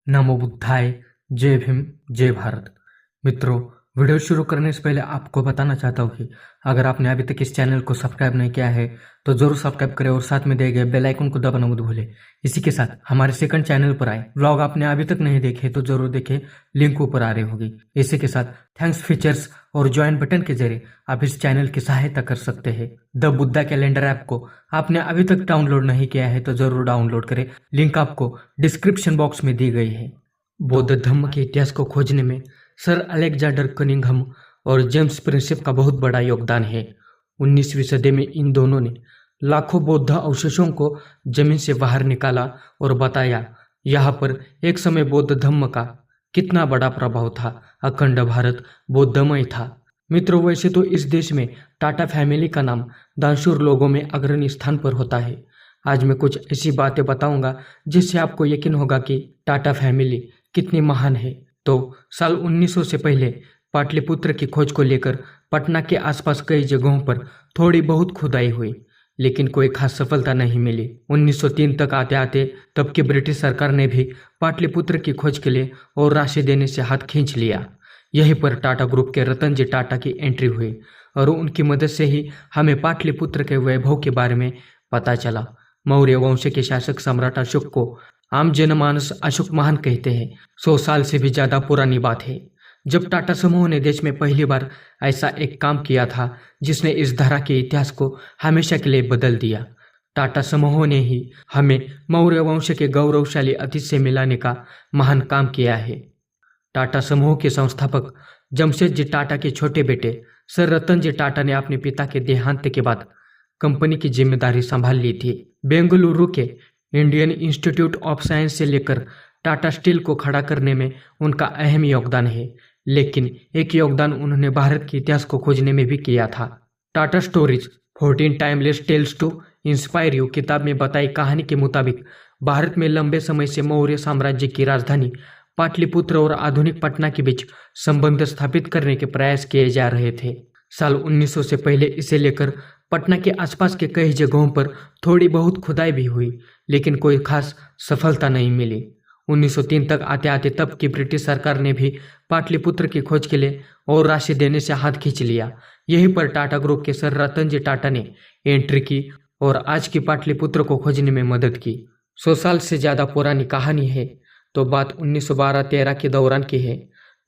नमो बुद्धाय। जय भीम। जय भारत। मित्रों, वीडियो शुरू करने से पहले आपको बताना चाहता हूँ कि अगर आपने अभी तक इस चैनल को सब्सक्राइब नहीं किया है तो जरूर सब्सक्राइब करें और साथ में दिए गए बेल आइकन को दबाना मत भूलें। इसी के साथ हमारे सेकंड चैनल पर आए व्लॉग आपने अभी तक नहीं देखे तो जरूर देखें, लिंक ऊपर आ रही होगी। इसी के साथ थैंक्स फीचर्स और ज्वाइन बटन के जरिए आप इस चैनल की सहायता कर सकते हैं। द बुद्धा कैलेंडर ऐप को आपने अभी तक डाउनलोड नहीं किया है तो जरूर डाउनलोड करें, लिंक आपको डिस्क्रिप्शन बॉक्स में दी गई है। बौद्ध धर्म के इतिहास को खोजने में सर अलेक्जेंडर कनिंघम और जेम्स प्रिंसेप का बहुत बड़ा योगदान है। 19वीं सदी में इन दोनों ने लाखों बौद्ध अवशेषों को जमीन से बाहर निकाला और बताया यहाँ पर एक समय बौद्ध धर्म का कितना बड़ा प्रभाव था। अखंड भारत बौद्धमय था। मित्रों, वैसे तो इस देश में टाटा फैमिली का नाम दानशूर लोगों में अग्रणी स्थान पर होता है। आज मैं कुछ ऐसी बातें बताऊंगा जिससे आपको यकीन होगा कि टाटा फैमिली कितनी महान है। तो साल 1900 से पहले पाटलिपुत्र की खोज को लेकर पटना के आसपास कई जगहों पर थोड़ी बहुत खुदाई हुई, लेकिन कोई खास सफलता नहीं मिली। 1903 तक आते आते तब की ब्रिटिश सरकार ने भी पाटलिपुत्र की खोज के लिए और राशि देने से हाथ खींच लिया। यहीं पर टाटा ग्रुप के रतन जी टाटा की एंट्री हुई और उनकी मदद से ही हमें पाटलिपुत्र के वैभव के बारे में पता चला। मौर्य वंश के शासक सम्राट अशोक को आम जनमानस अशोक महान कहते हैं। 100 साल से भी ज्यादा पुरानी बात है जब टाटा समूह ने देश में पहली बार ऐसा एक काम किया था जिसने इस धारा के इतिहास को हमेशा के लिए बदल दिया। टाटा समूह ने ही हमें मौर्य वंश के गौरवशाली अतीत से मिलाने का महान काम किया है। टाटा समूह के संस्थापक जमशेद जी टाटा के छोटे बेटे सर रतन जी टाटा ने अपने पिता के देहांत के बाद कंपनी की जिम्मेदारी संभाल ली थी। बेंगलुरु के इंडियन इंस्टीट्यूट ऑफ साइंस से लेकर टाटा स्टील को खड़ा करने में उनका अहम योगदान है, लेकिन एक योगदान उन्होंने भारत के इतिहास को खोजने में भी किया था। Tata stories 14 timeless tales to inspire you किताब में बताई कहानी के मुताबिक भारत में लंबे समय से मौर्य साम्राज्य की राजधानी पाटलिपुत्र और आधुनिक पटना के बीच संबंध स्थापित करने के प्रयास किए जा रहे थे। साल 1900 से पहले इसे लेकर पटना के आसपास के कई जगहों पर थोड़ी बहुत खुदाई भी हुई, लेकिन कोई खास सफलता नहीं मिली। 1903 तक आते आते तब की ब्रिटिश सरकार ने भी पाटलिपुत्र की खोज के लिए और राशि देने से हाथ खींच लिया। यहीं पर टाटा ग्रुप के सर रतन जी टाटा ने एंट्री की और आज की पाटलिपुत्र को खोजने में मदद की। 100 साल से ज्यादा पुरानी कहानी है तो बात 1912-13 के दौरान की है।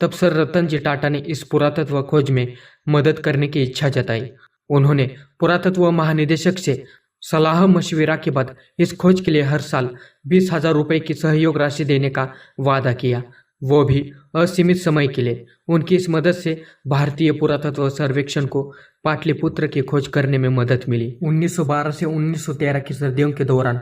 तब सर रतन जी टाटा ने इस पुरातत्व खोज में मदद करने की इच्छा जताई। उन्होंने पुरातत्व महानिदेशक से सलाह मशविरा के बाद इस खोज के लिए हर साल 20,000 रुपए की सहयोग राशि देने का वादा किया, वो भी असीमित समय के लिए। उनकी इस मदद से भारतीय पुरातत्व सर्वेक्षण को पाटलिपुत्र की खोज करने में मदद मिली। 1912 से 1913 की सर्दियों के दौरान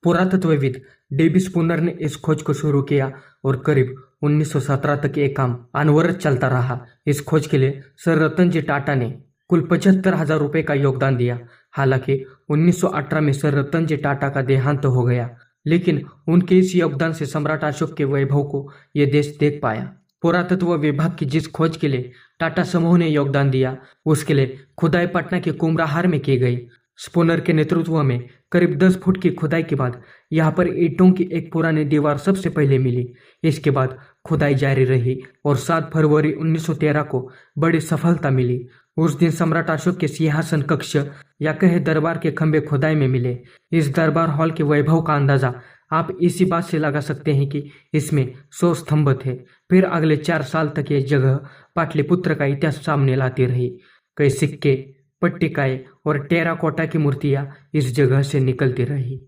पुरातत्वविद डेबी स्पूनर ने इस खोज को शुरू किया और करीब 1917 तक ये काम अनवरत चलता रहा। इस खोज के लिए सर रतन जी टाटा ने कुल 75,000 रुपए का योगदान दिया। हालांकि 1918 में सर रतन जी टाटा का देहांत हो गया, लेकिन उनके इस योगदान से सम्राट अशोक के वैभव को यह देश देख पाया। पुरातत्व विभाग की जिस खोज के लिए टाटा समूह ने योगदान दिया उसके लिए खुदाई पटना के कुमराहार में की गई। स्पूनर के नेतृत्व में करीब 10 फुट की खुदाई के बाद यहाँ पर ईंटों की एक पुरानी दीवार सबसे पहले मिली। इसके बाद खुदाई जारी रही और 7 फरवरी 1913 को बड़ी सफलता मिली। उस दिन सम्राट अशोक के सिंहासन कक्ष या कहे दरबार के खंभे खुदाई में मिले। इस दरबार हॉल के वैभव का अंदाजा आप इसी बात से लगा सकते हैं कि इसमें 100 स्तंभ थे। फिर अगले 4 साल तक ये जगह पाटलिपुत्र का इतिहास सामने लाती रही। कई सिक्के, पट्टिकाएं और टेराकोटा की मूर्तियां इस जगह से निकलती रही।